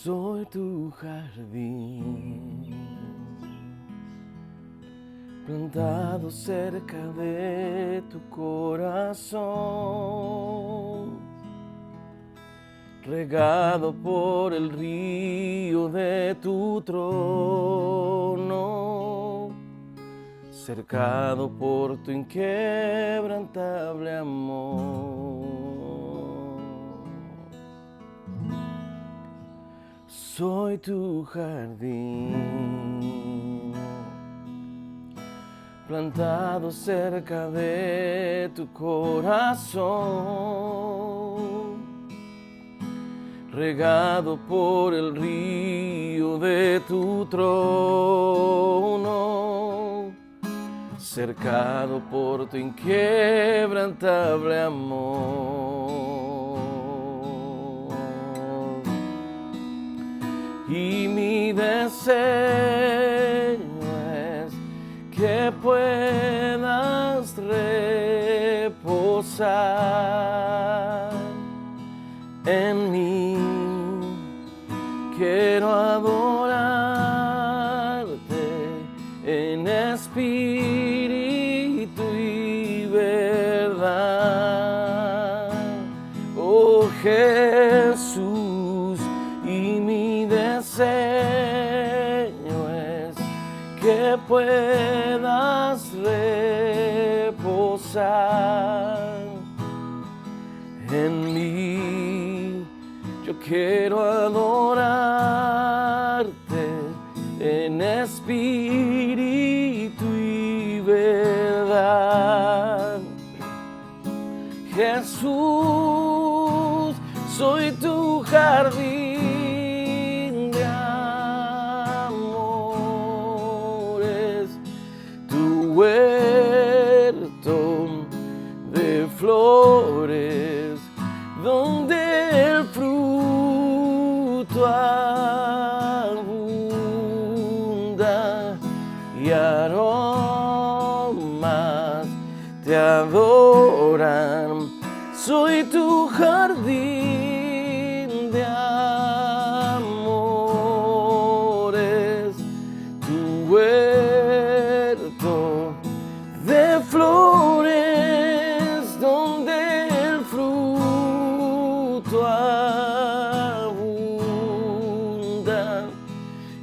Soy tu jardín, plantado cerca de tu corazón, regado por el río de tu trono, cercado por tu inquebrantable amor. Soy tu jardín, plantado cerca de tu corazón, regado por el río de tu trono, cercado por tu inquebrantable amor. Y mi deseo es que puedas reposar en mí. Quiero adorarte en espíritu y verdad, oh Jesús. Y mi deseo es que puedas reposar en mí. Yo quiero adorarte en espíritu y verdad. Jesús, soy tu jardín de amores, tu huerto de flores, donde el fruto abunda y aromas te adoran. Soy tu jardín de amores, tu huerto de flores, donde el fruto abunda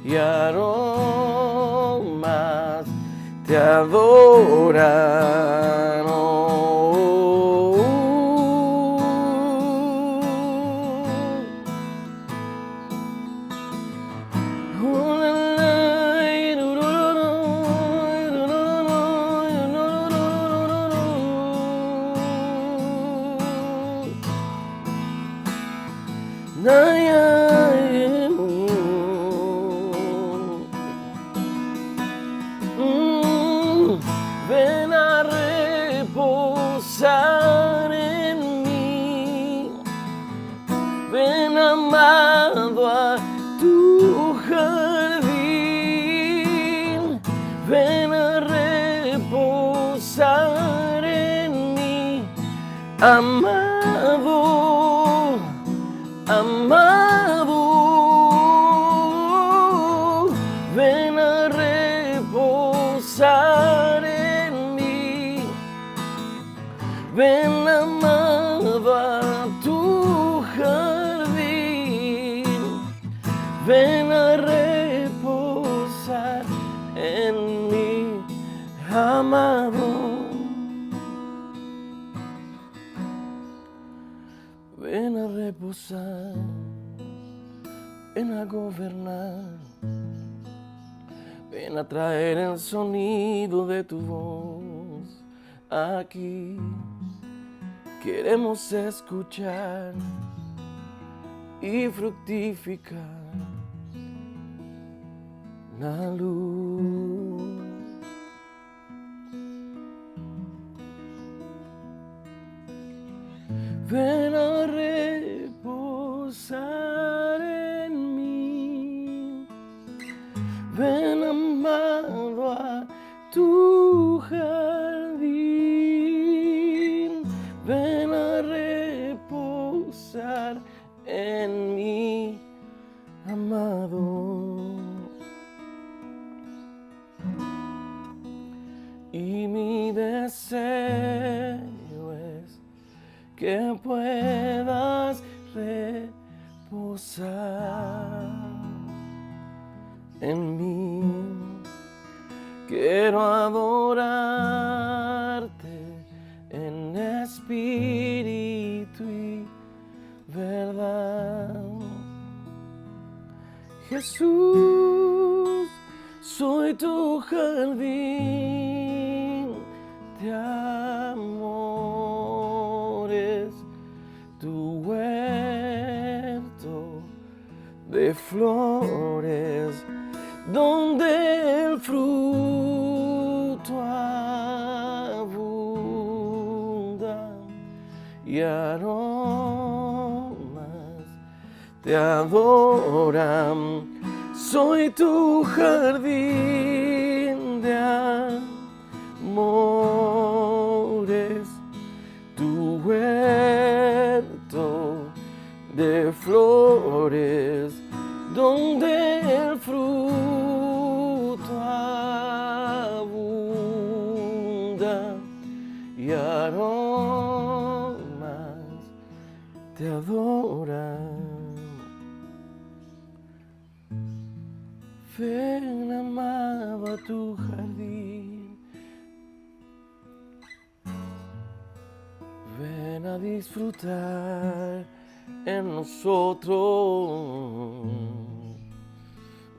y aromas te adoran. Ven a reposar en mí, ven amado a tu jardín, ven a reposar en mí, amado, amado, ven a reposar en mí, ven amado a tu jardín, ven a reposar en mí, amado. Ven a reposar, ven a gobernar, ven a traer el sonido de tu voz. Aquí queremos escuchar y fructificar la luz. Ven a reposar en mí, ven amado a tu jardín, ven a reposar en mí, y mi deseo es que puedas reposar en mí. Quiero adorarte en espíritu y verdad. Jesús, soy tu jardín de amores, tu huerto de flores, donde el fruto abunda y aromas te adoran. Soy tu jardín de amores, tu huerto de flores, donde el fruto abunda y aromas te adoran. Ven, amado, a tu jardín. Ven a disfrutar en nosotros.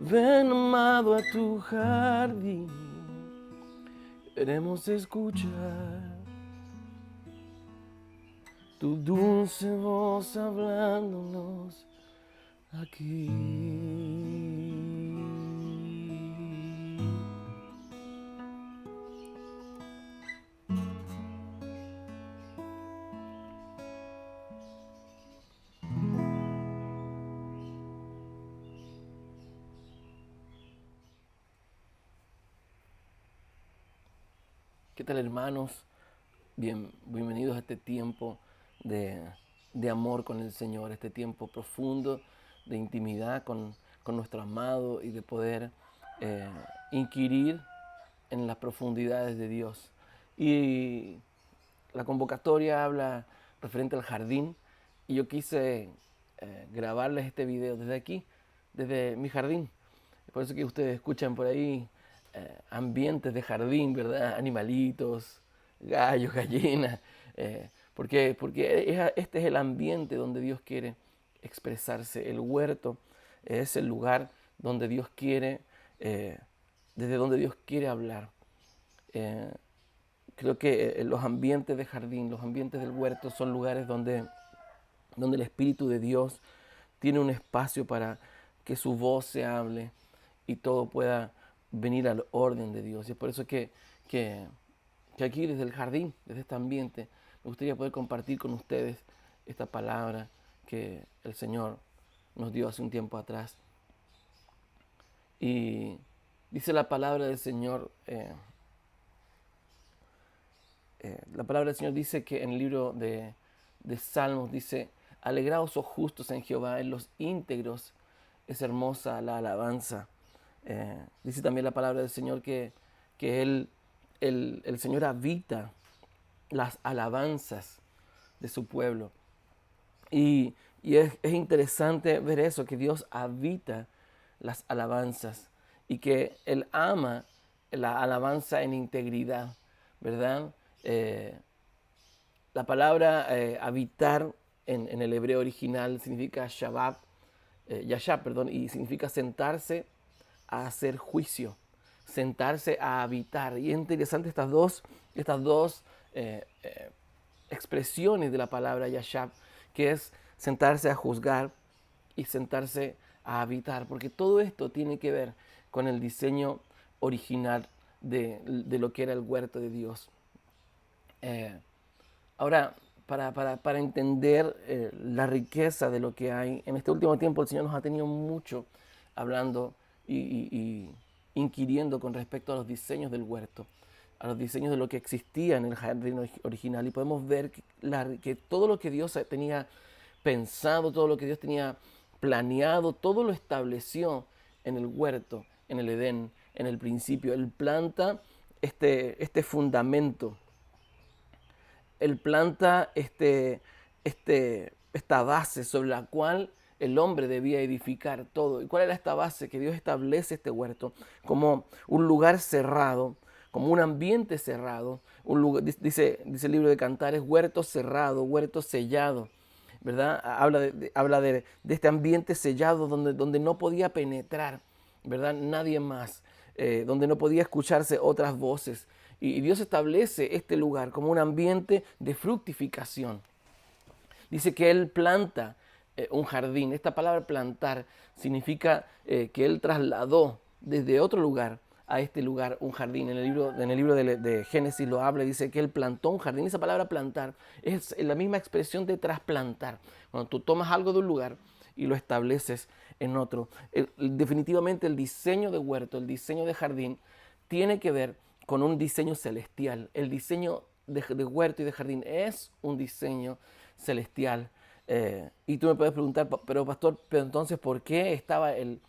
Ven, amado, a tu jardín. Queremos escuchar tu dulce voz hablándonos aquí. ¿Qué tal, hermanos? Bienvenidos a este tiempo de amor con el Señor, este tiempo profundo de intimidad con nuestro amado y de poder inquirir en las profundidades de Dios. Y la convocatoria habla referente al jardín y yo quise grabarles este video desde aquí, desde mi jardín. Por eso que ustedes escuchan por ahí ambientes de jardín, ¿verdad? Animalitos, gallos, gallinas. Porque este es el ambiente donde Dios quiere expresarse. El huerto es el lugar donde Dios quiere, desde donde Dios quiere hablar. Eh, Creo que los ambientes de jardín, los ambientes del huerto son lugares donde el Espíritu de Dios tiene un espacio para que su voz se hable y todo pueda venir al orden de Dios. Y es por eso que, que aquí desde el jardín, desde este ambiente, me gustaría poder compartir con ustedes esta palabra que el Señor nos dio hace un tiempo atrás. Y dice la palabra del Señor, la palabra del Señor dice que en el libro de Salmos dice: alegraos, oh justos, en Jehová, en los íntegros es hermosa la alabanza. Dice también la palabra del Señor que el Señor habita las alabanzas de su pueblo. Y es interesante ver eso, que Dios habita las alabanzas y que Él ama la alabanza en integridad, ¿verdad? La palabra habitar en el hebreo original significa yashab, perdón, y significa sentarse a hacer juicio, sentarse a habitar. Y es interesante estas dos expresiones de la palabra yashab, que es sentarse a juzgar y sentarse a habitar, porque todo esto tiene que ver con el diseño original de lo que era el huerto de Dios. Ahora, para entender la riqueza de lo que hay, en este último tiempo el Señor nos ha tenido mucho hablando y inquiriendo con respecto a los diseños del huerto, a los diseños de lo que existía en el jardín original. Y podemos ver que todo lo que Dios tenía pensado, todo lo que Dios tenía planeado, todo lo estableció en el huerto, en el Edén, en el principio. Él planta este fundamento. Él planta esta base sobre la cual el hombre debía edificar todo. ¿Y cuál era esta base? Que Dios establece este huerto como un lugar cerrado, como un ambiente cerrado. Un lugar, dice el libro de Cantares, huerto cerrado, huerto sellado, ¿verdad? Habla de este ambiente sellado donde no podía penetrar, ¿verdad? Nadie más, donde no podía escucharse otras voces. Y Dios establece este lugar como un ambiente de fructificación. Dice que Él planta un jardín. Esta palabra plantar significa que Él trasladó desde otro lugar a este lugar un jardín. En el libro de Génesis lo habla y dice que Él plantó un jardín. Esa palabra plantar es la misma expresión de trasplantar. Cuando tú tomas algo de un lugar y lo estableces en otro. Definitivamente el diseño de huerto, el diseño de jardín, tiene que ver con un diseño celestial. El diseño de huerto y de jardín es un diseño celestial. Y tú me puedes preguntar, pero pastor, pero entonces, ¿por qué estaba el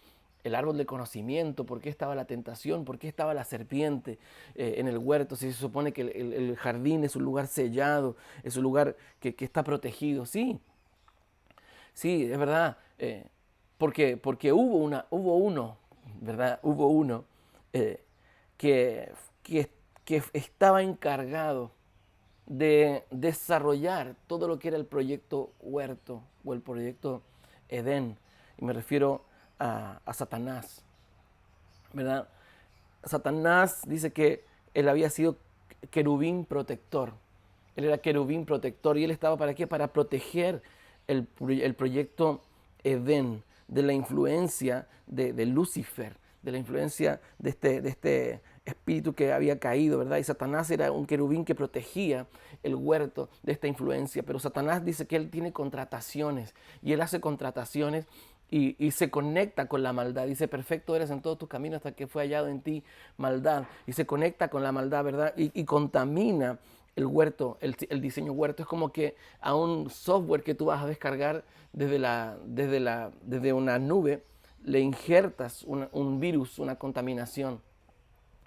árbol del conocimiento? ¿Por qué estaba la tentación? ¿Por qué estaba la serpiente en el huerto? Si se supone que el jardín es un lugar sellado, es un lugar que está protegido. Sí, sí, es verdad. Porque hubo uno, ¿verdad? Hubo uno eh, que, que estaba encargado de desarrollar todo lo que era el proyecto huerto o el proyecto Edén. Y me refiero a Satanás, ¿verdad? Satanás dice que él había sido querubín protector. Él era querubín protector y él estaba ¿para qué? Para proteger el proyecto Edén de la influencia de Lucifer, de la influencia de este espíritu que había caído, ¿verdad? Y Satanás era un querubín que protegía el huerto de esta influencia, pero Satanás dice que él tiene contrataciones y él hace contrataciones y se conecta con la maldad. Dice, perfecto eres en todos tus caminos hasta que fue hallado en ti maldad. Y se conecta con la maldad, ¿verdad? Y contamina el huerto, el diseño huerto. Es como que a un software que tú vas a descargar desde una nube, le injertas un virus, una contaminación.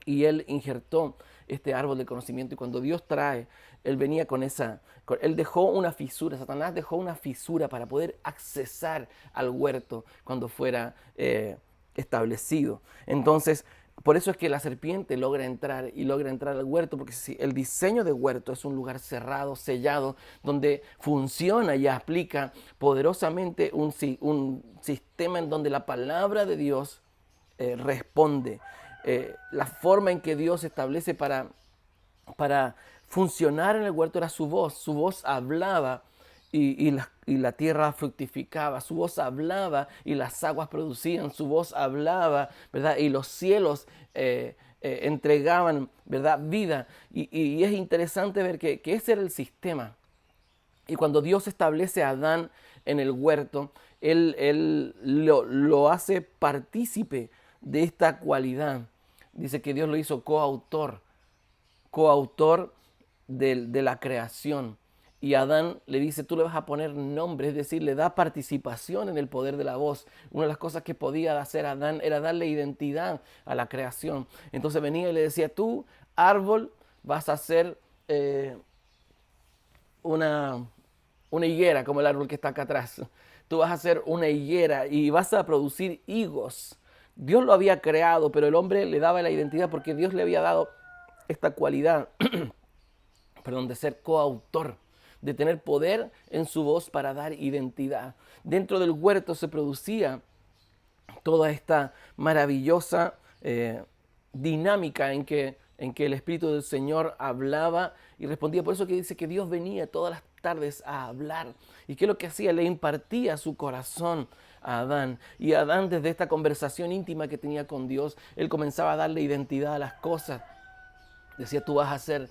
Y él injertó este árbol de conocimiento. Y cuando Dios trae, él venía él dejó una fisura, Satanás dejó una fisura para poder accesar al huerto cuando fuera establecido. Entonces, por eso es que la serpiente logra entrar al huerto, porque si el diseño de huerto es un lugar cerrado, sellado, donde funciona y aplica poderosamente un sistema en donde la palabra de Dios responde. La forma en que Dios establece para funcionar en el huerto era su voz hablaba y la tierra fructificaba, su voz hablaba y las aguas producían, su voz hablaba, ¿verdad? Y los cielos entregaban, ¿verdad? Vida. Y es interesante ver que ese era el sistema. Y cuando Dios establece a Adán en el huerto, Él lo hace partícipe de esta cualidad. Dice que Dios lo hizo coautor de la creación. Y Adán le dice, tú le vas a poner nombre, es decir, le da participación en el poder de la voz. Una de las cosas que podía hacer Adán era darle identidad a la creación. Entonces venía y le decía, tú, árbol, vas a ser una, una higuera, como el árbol que está acá atrás. Tú vas a ser una higuera y vas a producir higos. Dios lo había creado, pero el hombre le daba la identidad porque Dios le había dado esta cualidad, perdón, de ser coautor, de tener poder en su voz para dar identidad. Dentro del huerto se producía toda esta maravillosa dinámica en que el Espíritu del Señor hablaba y respondía. Por eso que dice que Dios venía todas las tardes a hablar. ¿Y qué es lo que hacía? Le impartía su corazón a Adán. Y Adán, desde esta conversación íntima que tenía con Dios, él comenzaba a darle identidad a las cosas. Decía, tú vas a ser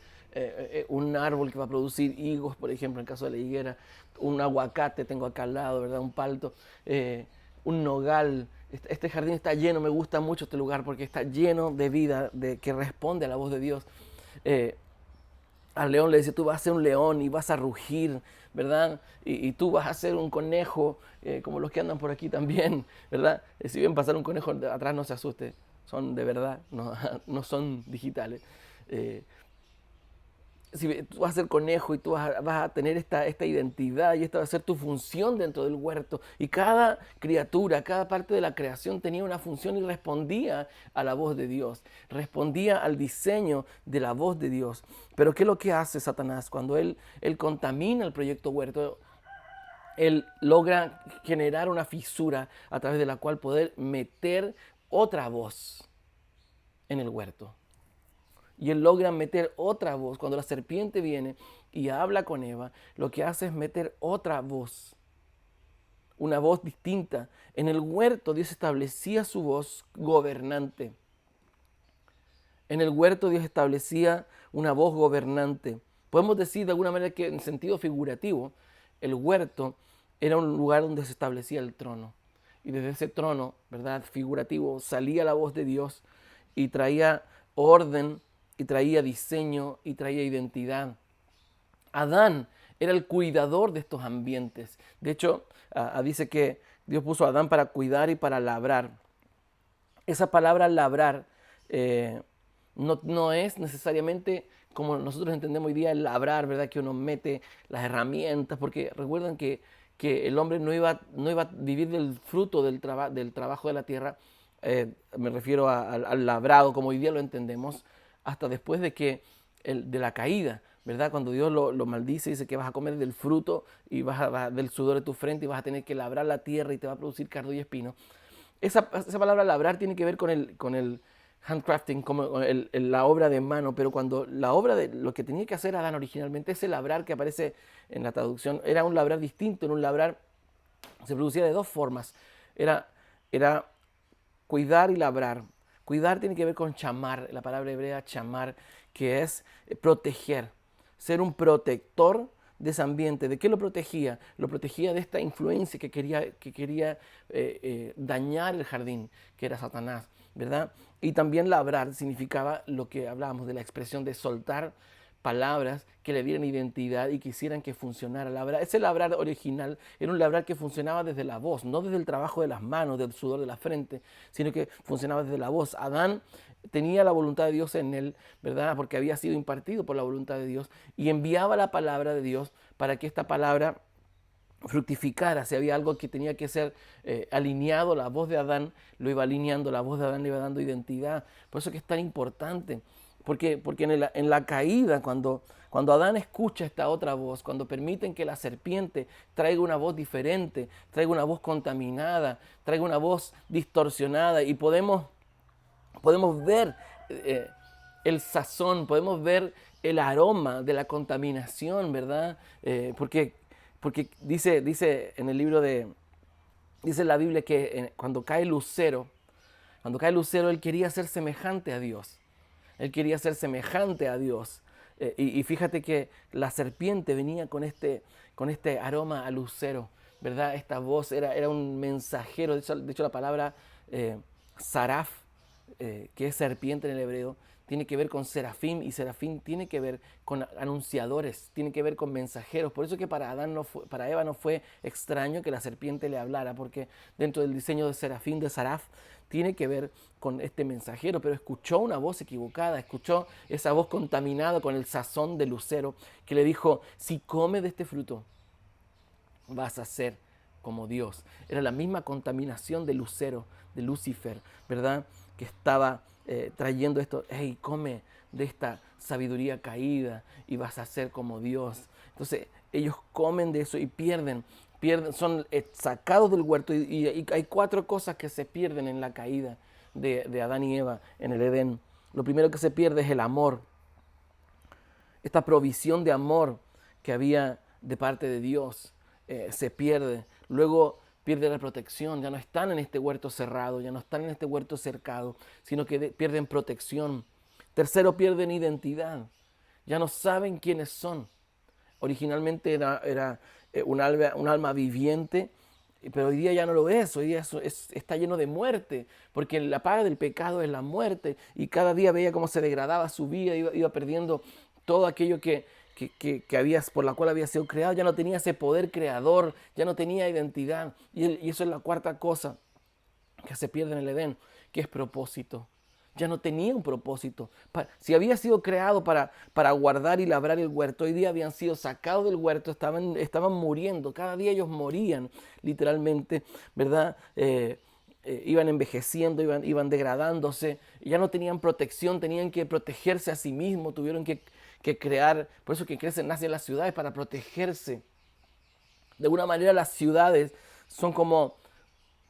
un árbol que va a producir higos, por ejemplo, en el caso de la higuera, un aguacate, tengo acá al lado, ¿verdad? Un palto, un nogal. Este jardín está lleno, me gusta mucho este lugar porque está lleno de vida, que responde a la voz de Dios. Eh, Al león le dice, tú vas a ser un león y vas a rugir, ¿verdad? Y tú vas a ser un conejo, como los que andan por aquí también, ¿verdad? Si ven pasar un conejo de atrás, no se asuste, son de verdad, no, no son digitales. Si tú vas a ser conejo y tú vas a tener esta identidad y esta va a ser tu función dentro del huerto. Y cada criatura, cada parte de la creación tenía una función y respondía a la voz de Dios, respondía al diseño de la voz de Dios. Pero ¿qué es lo que hace Satanás? Cuando él contamina el proyecto huerto, él logra generar una fisura a través de la cual poder meter otra voz en el huerto. Y él logra meter otra voz. Cuando la serpiente viene y habla con Eva, lo que hace es meter otra voz, una voz distinta. En el huerto Dios establecía su voz gobernante. En el huerto Dios establecía una voz gobernante. Podemos decir de alguna manera que en sentido figurativo, el huerto era un lugar donde se establecía el trono. Y desde ese trono, ¿verdad? Figurativo, salía la voz de Dios y traía orden, y traía diseño, y traía identidad. Adán era el cuidador de estos ambientes. De hecho, dice que Dios puso a Adán para cuidar y para labrar. Esa palabra labrar no es necesariamente como nosotros entendemos hoy día el labrar, ¿verdad? Que uno mete las herramientas, porque recuerden que el hombre no iba a vivir del fruto del trabajo de la tierra, me refiero al labrado como hoy día lo entendemos, hasta después de la caída, ¿verdad? Cuando Dios lo maldice, dice que vas a comer del fruto y del sudor de tu frente y vas a tener que labrar la tierra y te va a producir cardo y espino. Esa palabra labrar tiene que ver con el handcrafting, como la obra de mano, pero cuando la obra de lo que tenía que hacer Adán originalmente, ese labrar que aparece en la traducción, era un labrar distinto, en un labrar se producía de dos formas, era cuidar y labrar. Cuidar tiene que ver con chamar, la palabra hebrea chamar, que es proteger, ser un protector de ese ambiente. ¿De qué lo protegía? Lo protegía de esta influencia que quería dañar el jardín, que era Satanás, ¿verdad? Y también labrar significaba lo que hablábamos de la expresión de soltar palabras que le dieran identidad y quisieran que funcionara. Ese labrar original era un labrar que funcionaba desde la voz, no desde el trabajo de las manos, del sudor de la frente, sino que funcionaba desde la voz. Adán tenía la voluntad de Dios en él, ¿verdad? Porque había sido impartido por la voluntad de Dios y enviaba la palabra de Dios para que esta palabra fructificara. Si había algo que tenía que ser alineado, la voz de Adán lo iba alineando, la voz de Adán le iba dando identidad. Por eso que es tan importante. Porque en la caída, cuando Adán escucha esta otra voz, cuando permiten que la serpiente traiga una voz diferente, traiga una voz contaminada, traiga una voz distorsionada y podemos ver el sazón, podemos ver el aroma de la contaminación, ¿verdad? Porque dice en el libro dice la Biblia que cuando cae Lucero, él quería ser semejante a Dios. Él quería ser semejante a Dios. Y fíjate que la serpiente venía con este aroma a lucero, ¿verdad? Esta voz era un mensajero. De hecho la palabra saraf, que es serpiente en el hebreo, tiene que ver con serafín, y serafín tiene que ver con anunciadores, tiene que ver con mensajeros. Por eso que para Eva no fue extraño que la serpiente le hablara, porque dentro del diseño de serafín, de saraf, tiene que ver con este mensajero, pero escuchó una voz equivocada, escuchó esa voz contaminada con el sazón de lucero, que le dijo: si comes de este fruto, vas a ser como Dios. Era la misma contaminación de lucero, de Lucifer, ¿verdad? Que estaba trayendo esto: hey, come de esta sabiduría caída y vas a ser como Dios. Entonces ellos comen de eso y pierden, son sacados del huerto y hay cuatro cosas que se pierden en la caída de Adán y Eva en el Edén. Lo primero que se pierde es el amor, esta provisión de amor que había de parte de Dios. Se pierde. Luego pierde la protección, ya no están en este huerto cerrado, ya no están en este huerto cercado, sino que pierden protección. Tercero, pierden identidad, ya no saben quiénes son. Originalmente era un alma viviente, pero hoy día ya no lo es. Hoy día está lleno de muerte, porque la paga del pecado es la muerte, y cada día veía cómo se degradaba su vida, iba perdiendo todo aquello por la cual había sido creado. Ya no tenía ese poder creador, ya no tenía identidad, y eso es la cuarta cosa que se pierde en el Edén, que es propósito. ya no tenía un propósito. Si había sido creado para guardar y labrar el huerto, hoy día habían sido sacados del huerto, estaban muriendo, cada día ellos morían literalmente, ¿verdad? Iban envejeciendo, iban degradándose, ya no tenían protección, tenían que protegerse a sí mismos, tuvieron que crear, por eso que nacen las ciudades para protegerse. De alguna manera las ciudades son como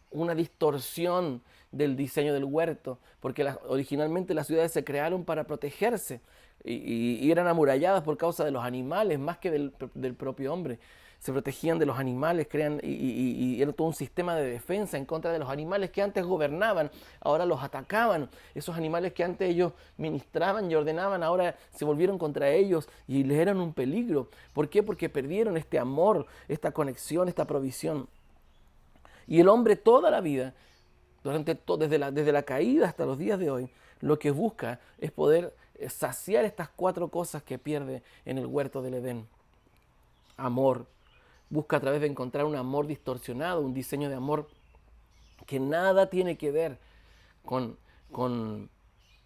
una distorsión del diseño del huerto, porque originalmente las ciudades se crearon para protegerse y eran amuralladas por causa de los animales más que del propio hombre. Se protegían de los animales, y era todo un sistema de defensa en contra de los animales que antes gobernaban, ahora los atacaban. Esos animales que antes ellos ministraban y ordenaban, ahora se volvieron contra ellos y les eran un peligro. ¿Por qué? Porque perdieron este amor, esta conexión, esta provisión. Y el hombre toda la vida, desde la caída hasta los días de hoy, lo que busca es poder saciar estas cuatro cosas que pierde en el huerto del Edén. Amor. Busca a través de encontrar un amor distorsionado, un diseño de amor que nada tiene que ver con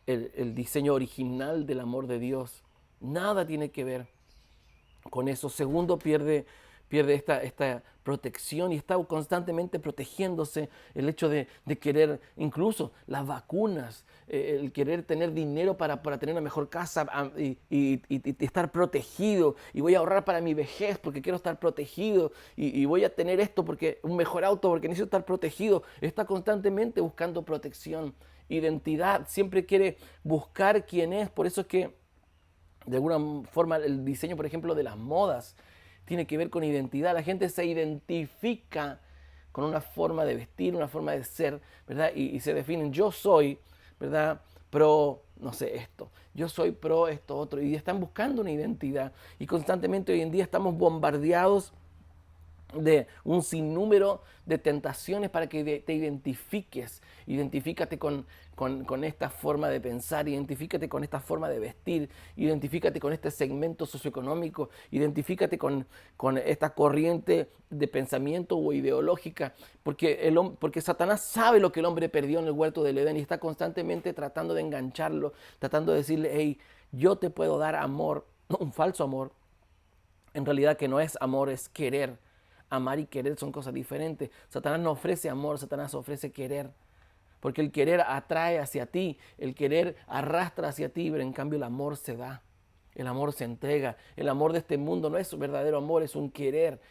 el diseño original del amor de Dios. Nada tiene que ver con eso. Segundo, pierde esta protección y está constantemente protegiéndose. El hecho de querer, incluso las vacunas, el querer tener dinero para tener una mejor casa y estar protegido. Y voy a ahorrar para mi vejez porque quiero estar protegido. Y voy a tener esto porque un mejor auto porque necesito estar protegido. Está constantemente buscando protección, identidad. Siempre quiere buscar quién es. Por eso es que de alguna forma el diseño, por ejemplo, de las modas tiene que ver con identidad. La gente se identifica con una forma de vestir, una forma de ser, ¿verdad? Y se definen, yo soy, ¿verdad? Pro, no sé, esto. Yo soy pro esto otro. Y están buscando una identidad. Y constantemente hoy en día estamos bombardeados de un sinnúmero de tentaciones para que te identifiques. Identifícate con esta forma de pensar, identifícate con esta forma de vestir, identifícate con este segmento socioeconómico, identifícate con esta corriente de pensamiento o ideológica, porque Satanás sabe lo que el hombre perdió en el huerto del Edén y está constantemente tratando de engancharlo, tratando de decirle, hey, yo te puedo dar amor, no, un falso amor, en realidad que no es amor, es querer. Amar y querer son cosas diferentes. Satanás no ofrece amor, Satanás ofrece querer. Porque el querer atrae hacia ti, el querer arrastra hacia ti, pero en cambio el amor se da. El amor se entrega. El amor de este mundo no es verdadero amor, es un querer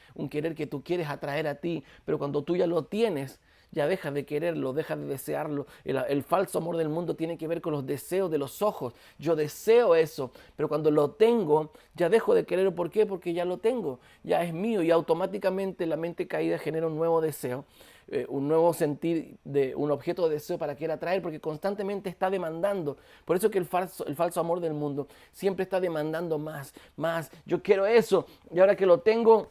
que tú quieres atraer a ti. Pero cuando tú ya lo tienes, ya dejas de quererlo, dejas de desearlo. El falso amor del mundo tiene que ver con los deseos de los ojos. Yo deseo eso, pero cuando lo tengo, ya dejo de quererlo. ¿Por qué? Porque ya lo tengo, ya es mío y automáticamente la mente caída genera un nuevo deseo. Un nuevo sentir de un objeto de deseo para querer atraer, porque constantemente está demandando. Por eso que el falso amor del mundo siempre está demandando más, más. Yo quiero eso y ahora que lo tengo,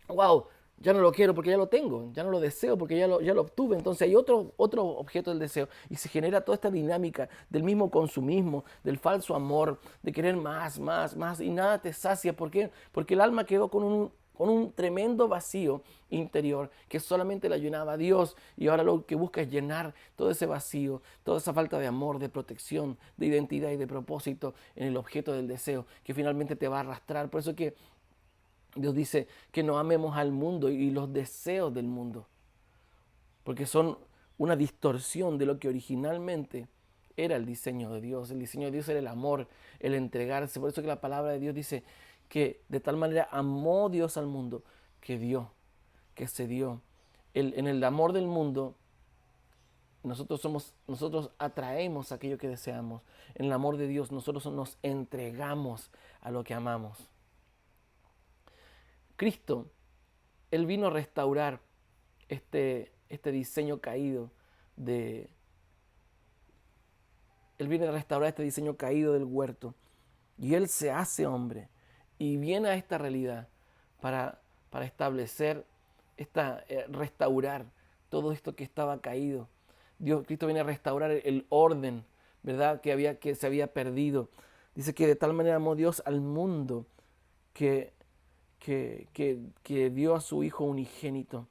wow, ya no lo quiero porque ya lo tengo, ya no lo deseo porque ya lo obtuve. Entonces hay otro objeto del deseo y se genera toda esta dinámica del mismo consumismo, del falso amor, de querer más, más, más y nada te sacia. ¿Por qué? Porque el alma quedó con un tremendo vacío interior que solamente la llenaba Dios y ahora lo que busca es llenar todo ese vacío, toda esa falta de amor, de protección, de identidad y de propósito en el objeto del deseo que finalmente te va a arrastrar. Por eso que Dios dice que no amemos al mundo y los deseos del mundo, porque son una distorsión de lo que originalmente era el diseño de Dios. El diseño de Dios era el amor, el entregarse. Por eso que la palabra de Dios dice que de tal manera amó Dios al mundo que dio, que se dio. En el amor del mundo nosotros atraemos aquello que deseamos. En el amor de Dios nosotros nos entregamos a lo que amamos. Cristo, Él vino a restaurar este diseño caído Él viene a restaurar este diseño caído del huerto. Y Él se hace hombre y viene a esta realidad para establecer, restaurar todo esto que estaba caído. Cristo viene a restaurar el orden, ¿verdad? Que se había perdido. Dice que de tal manera amó Dios al mundo que dio a su Hijo unigénito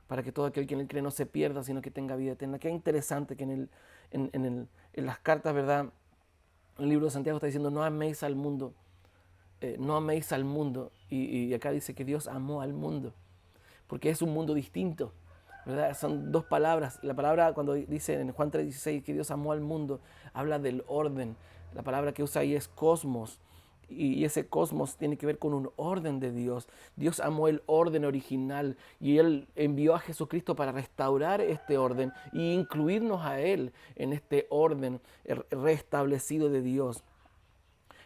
para que todo aquel que en él cree no se pierda, sino que tenga vida eterna. Qué interesante que en las cartas, ¿verdad? El libro de Santiago está diciendo, no améis al mundo, no améis al mundo. Y acá dice que Dios amó al mundo, porque es un mundo distinto, ¿verdad? Son dos palabras. La palabra cuando dice en Juan 3:16 que Dios amó al mundo, habla del orden. La palabra que usa ahí es cosmos. Y ese cosmos tiene que ver con un orden de Dios. Dios amó el orden original y Él envió a Jesucristo para restaurar este orden e incluirnos a Él en este orden restablecido de Dios.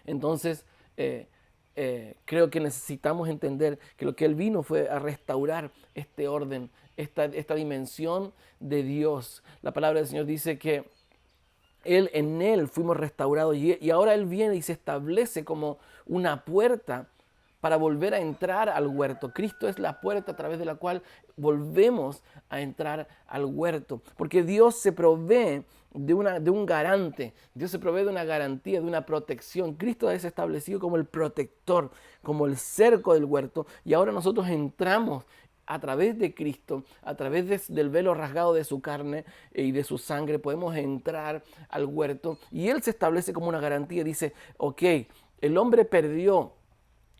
Entonces, creo que necesitamos entender que lo que Él vino fue a restaurar este orden, esta dimensión de Dios. La palabra del Señor dice que en Él fuimos restaurados y ahora Él viene y se establece como una puerta para volver a entrar al huerto. Cristo es la puerta a través de la cual volvemos a entrar al huerto, porque Dios se provee de un garante, Dios se provee de una garantía, de una protección. Cristo es establecido como el protector, como el cerco del huerto, y ahora nosotros entramos a través de Cristo, a través del velo rasgado de su carne y de su sangre, podemos entrar al huerto y Él se establece como una garantía. Dice, ok, el hombre perdió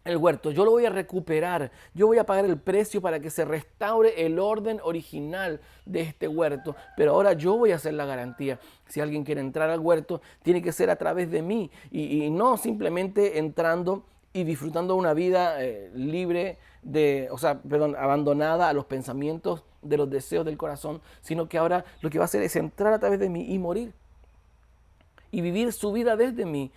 el huerto, yo lo voy a recuperar, yo voy a pagar el precio para que se restaure el orden original de este huerto, pero ahora yo voy a hacer la garantía. Si alguien quiere entrar al huerto, tiene que ser a través de mí y no simplemente entrando y disfrutando una vida libre abandonada a los pensamientos de los deseos del corazón, sino que ahora lo que va a hacer es entrar a través de mí y morir y vivir su vida desde mí,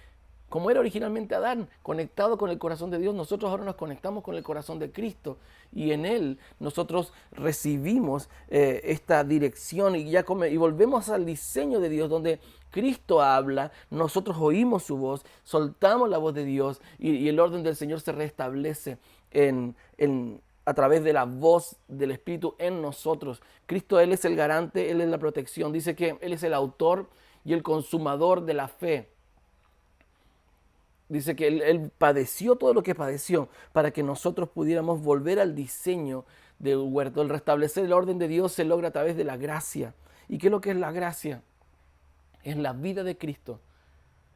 como era originalmente Adán, conectado con el corazón de Dios. Nosotros ahora nos conectamos con el corazón de Cristo y en Él nosotros recibimos esta dirección y volvemos al diseño de Dios donde Cristo habla, nosotros oímos su voz, soltamos la voz de Dios y el orden del Señor se restablece a través de la voz del Espíritu en nosotros. Cristo, Él es el garante, Él es la protección. Dice que Él es el autor y el consumador de la fe. Dice que él padeció todo lo que padeció para que nosotros pudiéramos volver al diseño del huerto. El restablecer el orden de Dios se logra a través de la gracia. ¿Y qué es lo que es la gracia? Es la vida de Cristo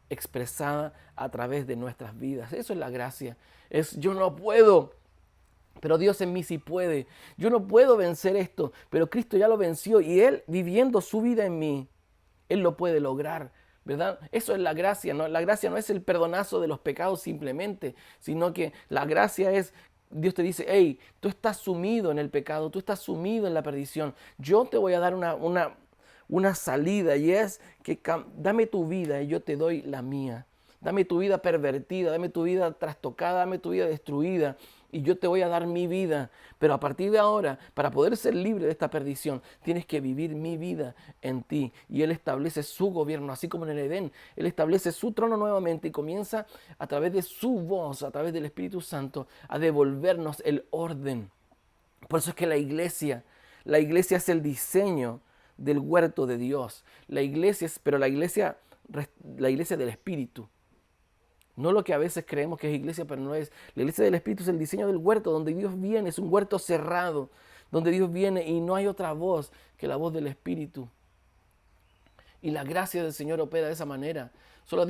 expresada a través de nuestras vidas. Eso es la gracia. Es yo no puedo, pero Dios en mí sí puede. Yo no puedo vencer esto, pero Cristo ya lo venció y Él viviendo su vida en mí, Él lo puede lograr. ¿Verdad? Eso es la gracia, ¿no? La gracia no es el perdonazo de los pecados simplemente, sino que la gracia es, Dios te dice, hey, tú estás sumido en el pecado, tú estás sumido en la perdición, yo te voy a dar una salida y es que dame tu vida y yo te doy la mía. Dame tu vida pervertida, dame tu vida trastocada, dame tu vida destruida y yo te voy a dar mi vida. Pero a partir de ahora, para poder ser libre de esta perdición, tienes que vivir mi vida en ti. Y Él establece su gobierno, así como en el Edén. Él establece su trono nuevamente y comienza a través de su voz, a través del Espíritu Santo, a devolvernos el orden. Por eso es que la iglesia es el diseño del huerto de Dios. Pero la iglesia del Espíritu. No lo que a veces creemos que es iglesia, pero no es. La iglesia del Espíritu es el diseño del huerto, donde Dios viene, es un huerto cerrado, donde Dios viene y no hay otra voz que la voz del Espíritu. Y la gracia del Señor opera de esa manera. Solo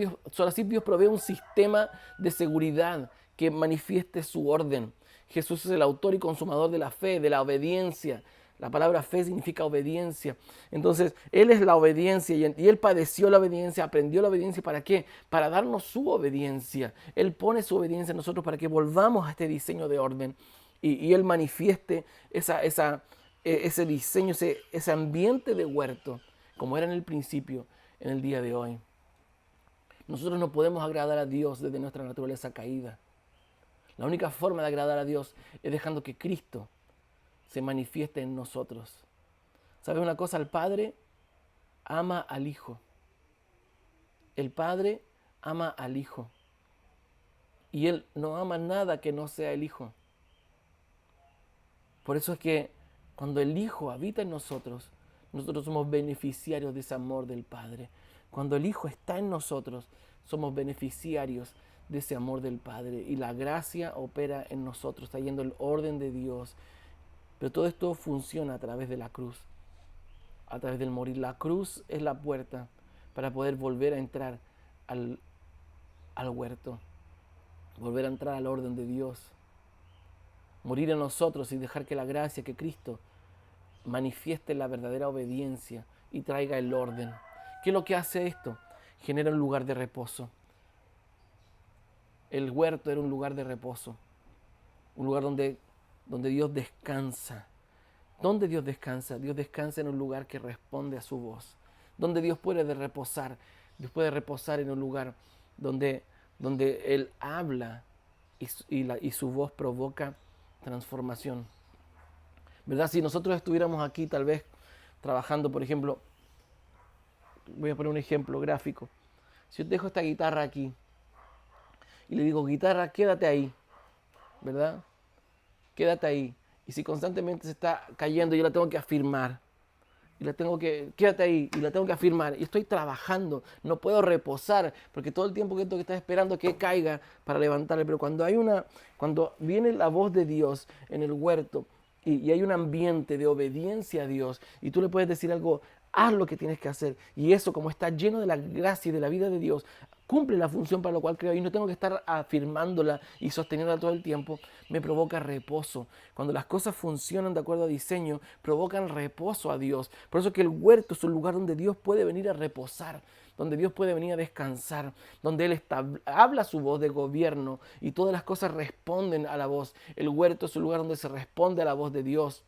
así Dios provee un sistema de seguridad que manifieste su orden. Jesús es el autor y consumador de la fe, de la obediencia. La palabra fe significa obediencia. Entonces, Él es la obediencia y Él padeció la obediencia, aprendió la obediencia. ¿Para qué? Para darnos su obediencia. Él pone su obediencia en nosotros para que volvamos a este diseño de orden y Él manifieste ese diseño, ese ambiente de huerto, como era en el principio, en el día de hoy. Nosotros no podemos agradar a Dios desde nuestra naturaleza caída. La única forma de agradar a Dios es dejando que Cristo se manifieste en nosotros. ¿Sabes una cosa? El Padre ama al Hijo. El Padre ama al Hijo. Y Él no ama nada que no sea el Hijo. Por eso es que cuando el Hijo habita en nosotros, nosotros somos beneficiarios de ese amor del Padre. Cuando el Hijo está en nosotros, somos beneficiarios de ese amor del Padre. Y la gracia opera en nosotros, trayendo el orden de Dios. Pero todo esto funciona a través de la cruz, a través del morir. La cruz es la puerta para poder volver a entrar al, al huerto, volver a entrar al orden de Dios, morir en nosotros y dejar que la gracia, que Cristo manifieste la verdadera obediencia y traiga el orden. ¿Qué es lo que hace esto? Genera un lugar de reposo. El huerto era un lugar de reposo, un lugar donde Dios descansa. ¿Dónde Dios descansa? Dios descansa en un lugar que responde a su voz. Donde Dios puede reposar. Dios puede reposar en un lugar donde Él habla y su voz provoca transformación. ¿Verdad? Si nosotros estuviéramos aquí tal vez trabajando, por ejemplo, voy a poner un ejemplo gráfico. Si yo dejo esta guitarra aquí y le digo, guitarra, quédate ahí, ¿verdad? Quédate ahí. Y si constantemente se está cayendo, yo la tengo que afirmar. Quédate ahí, y la tengo que afirmar. Y estoy trabajando, no puedo reposar, porque todo el tiempo que tengo que estar esperando que caiga para levantarle. Pero cuando viene la voz de Dios en el huerto, y hay un ambiente de obediencia a Dios, y tú le puedes decir algo, haz lo que tienes que hacer. Y eso, como está lleno de la gracia y de la vida de Dios, cumple la función para la cual creo y no tengo que estar afirmándola y sosteniéndola todo el tiempo, me provoca reposo. Cuando las cosas funcionan de acuerdo a diseño, provocan reposo a Dios. Por eso que el huerto es un lugar donde Dios puede venir a reposar, donde Dios puede venir a descansar, donde Él habla su voz de gobierno y todas las cosas responden a la voz. El huerto es un lugar donde se responde a la voz de Dios.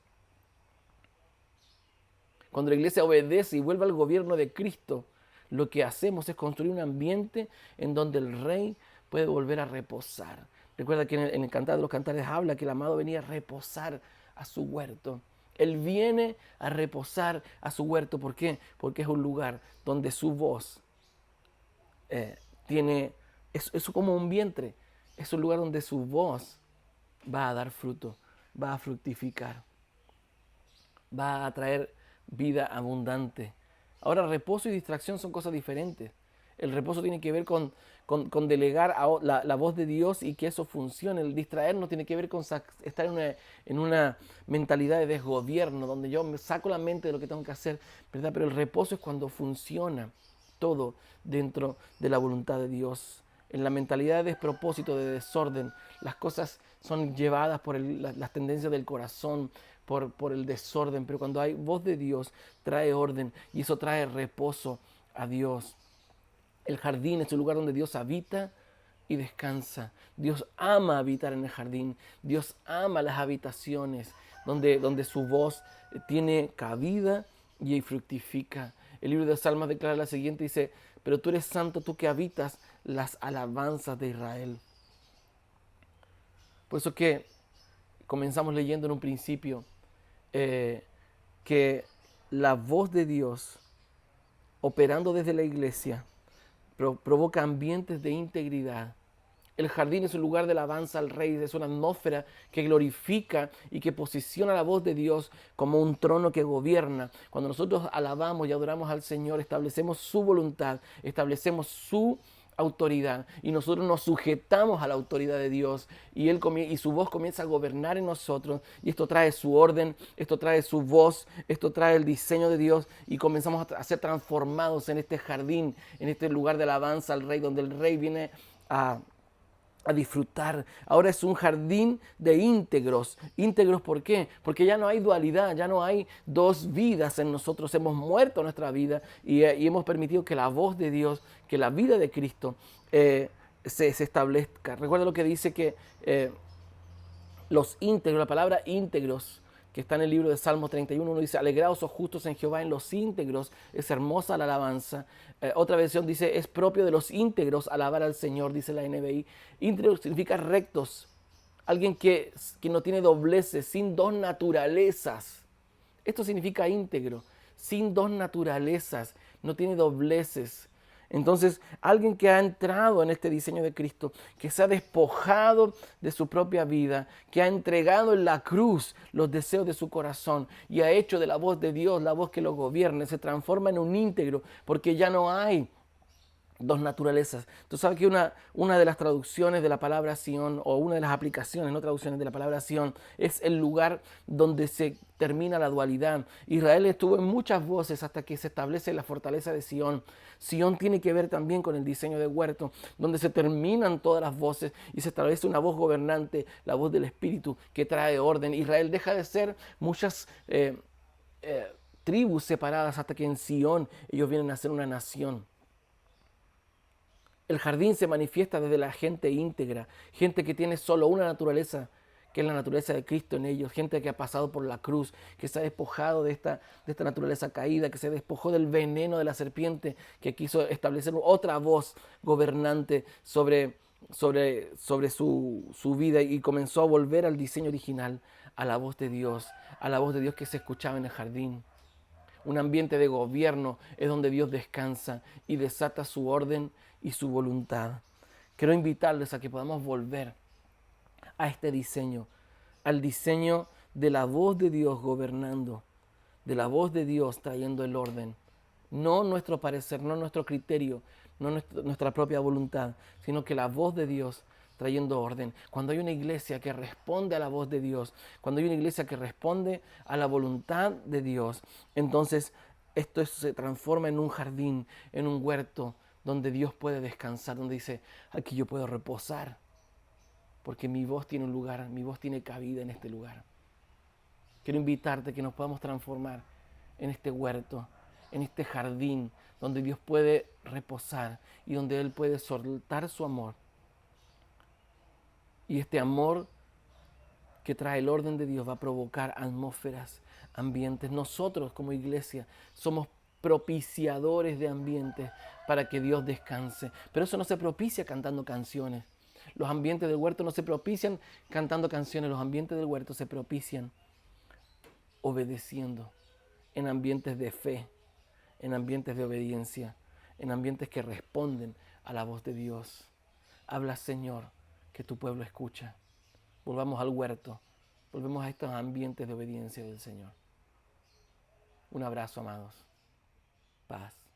Cuando la iglesia obedece y vuelve al gobierno de Cristo, lo que hacemos es construir un ambiente en donde el Rey puede volver a reposar. Recuerda que en el Cantar de los Cantares habla que el amado venía a reposar a su huerto. Él viene a reposar a su huerto. ¿Por qué? Porque es un lugar donde su voz es como un vientre. Es un lugar donde su voz va a dar fruto, va a fructificar, va a traer vida abundante. Ahora, reposo y distracción son cosas diferentes. El reposo tiene que ver con delegar la voz de Dios y que eso funcione. El distraernos tiene que ver con estar en una mentalidad de desgobierno, donde yo me saco la mente de lo que tengo que hacer, ¿verdad? Pero el reposo es cuando funciona todo dentro de la voluntad de Dios. En la mentalidad de despropósito, de desorden, las cosas son llevadas por las tendencias del corazón, por el desorden, pero cuando hay voz de Dios trae orden y eso trae reposo a Dios. El jardín es un lugar donde Dios habita y descansa. Dios ama habitar en el jardín. Dios ama las habitaciones donde su voz tiene cabida y fructifica. El libro de Salmos declara la siguiente, dice, pero tú eres santo, tú que habitas las alabanzas de Israel. Por eso que comenzamos leyendo en un principio que la voz de Dios operando desde la iglesia provoca ambientes de integridad. El jardín es un lugar de alabanza al Rey, es una atmósfera que glorifica y que posiciona la voz de Dios como un trono que gobierna. Cuando nosotros alabamos y adoramos al Señor, establecemos su voluntad, establecemos su autoridad y nosotros nos sujetamos a la autoridad de Dios y su voz comienza a gobernar en nosotros y esto trae su orden, esto trae su voz, esto trae el diseño de Dios y comenzamos a ser transformados en este jardín, en este lugar de alabanza al Rey, donde el Rey viene a disfrutar. Ahora es un jardín de íntegros. ¿Íntegros por qué? Porque ya no hay dualidad, ya no hay dos vidas en nosotros. Hemos muerto nuestra vida y hemos permitido que la voz de Dios, que la vida de Cristo se establezca. Recuerda lo que dice que los íntegros, la palabra íntegros, que está en el libro de Salmo 31, uno dice, alegraos, oh justos en Jehová, en los íntegros, es hermosa la alabanza. Otra versión dice, es propio de los íntegros alabar al Señor, dice la NBI. Íntegros significa rectos, alguien que no tiene dobleces, sin dos naturalezas. Esto significa íntegro, sin dos naturalezas, no tiene dobleces. Entonces, alguien que ha entrado en este diseño de Cristo, que se ha despojado de su propia vida, que ha entregado en la cruz los deseos de su corazón y ha hecho de la voz de Dios la voz que lo gobierne, se transforma en un íntegro, porque ya no hay dos naturalezas. Tú sabes que una de las traducciones de la palabra Sión, o una de las aplicaciones, no traducciones de la palabra Sión, es el lugar donde se termina la dualidad. Israel estuvo en muchas voces hasta que se establece la fortaleza de Sión. Sión tiene que ver también con el diseño de huerto, donde se terminan todas las voces y se establece una voz gobernante, la voz del Espíritu que trae orden. Israel deja de ser muchas tribus separadas hasta que en Sión ellos vienen a ser una nación. El jardín se manifiesta desde la gente íntegra, gente que tiene solo una naturaleza, que es la naturaleza de Cristo en ellos, gente que ha pasado por la cruz, que se ha despojado de esta naturaleza caída, que se despojó del veneno de la serpiente, que quiso establecer otra voz gobernante sobre su vida y comenzó a volver al diseño original, a la voz de Dios, a la voz de Dios que se escuchaba en el jardín. Un ambiente de gobierno es donde Dios descansa y desata su orden y su voluntad. Quiero invitarles a que podamos volver a este diseño, al diseño de la voz de Dios gobernando, de la voz de Dios trayendo el orden. No nuestro parecer, no nuestro criterio, no nuestra propia voluntad, sino que la voz de Dios trayendo orden. Cuando hay una iglesia que responde a la voz de Dios, cuando hay una iglesia que responde a la voluntad de Dios, entonces esto se transforma en un jardín, en un huerto, donde Dios puede descansar, donde dice, aquí yo puedo reposar, porque mi voz tiene un lugar, mi voz tiene cabida en este lugar. Quiero invitarte a que nos podamos transformar en este huerto, en este jardín donde Dios puede reposar y donde Él puede soltar su amor. Y este amor que trae el orden de Dios va a provocar atmósferas, ambientes. Nosotros como iglesia somos propiciadores de ambientes para que Dios descanse. Pero eso no se propicia cantando canciones. Los ambientes del huerto no se propician cantando canciones, los ambientes del huerto se propician obedeciendo, en ambientes de fe, en ambientes de obediencia, en ambientes que responden a la voz de Dios. Habla, Señor, que tu pueblo escucha. Volvamos al huerto, volvemos a estos ambientes de obediencia del Señor. Un abrazo, amados. Paz.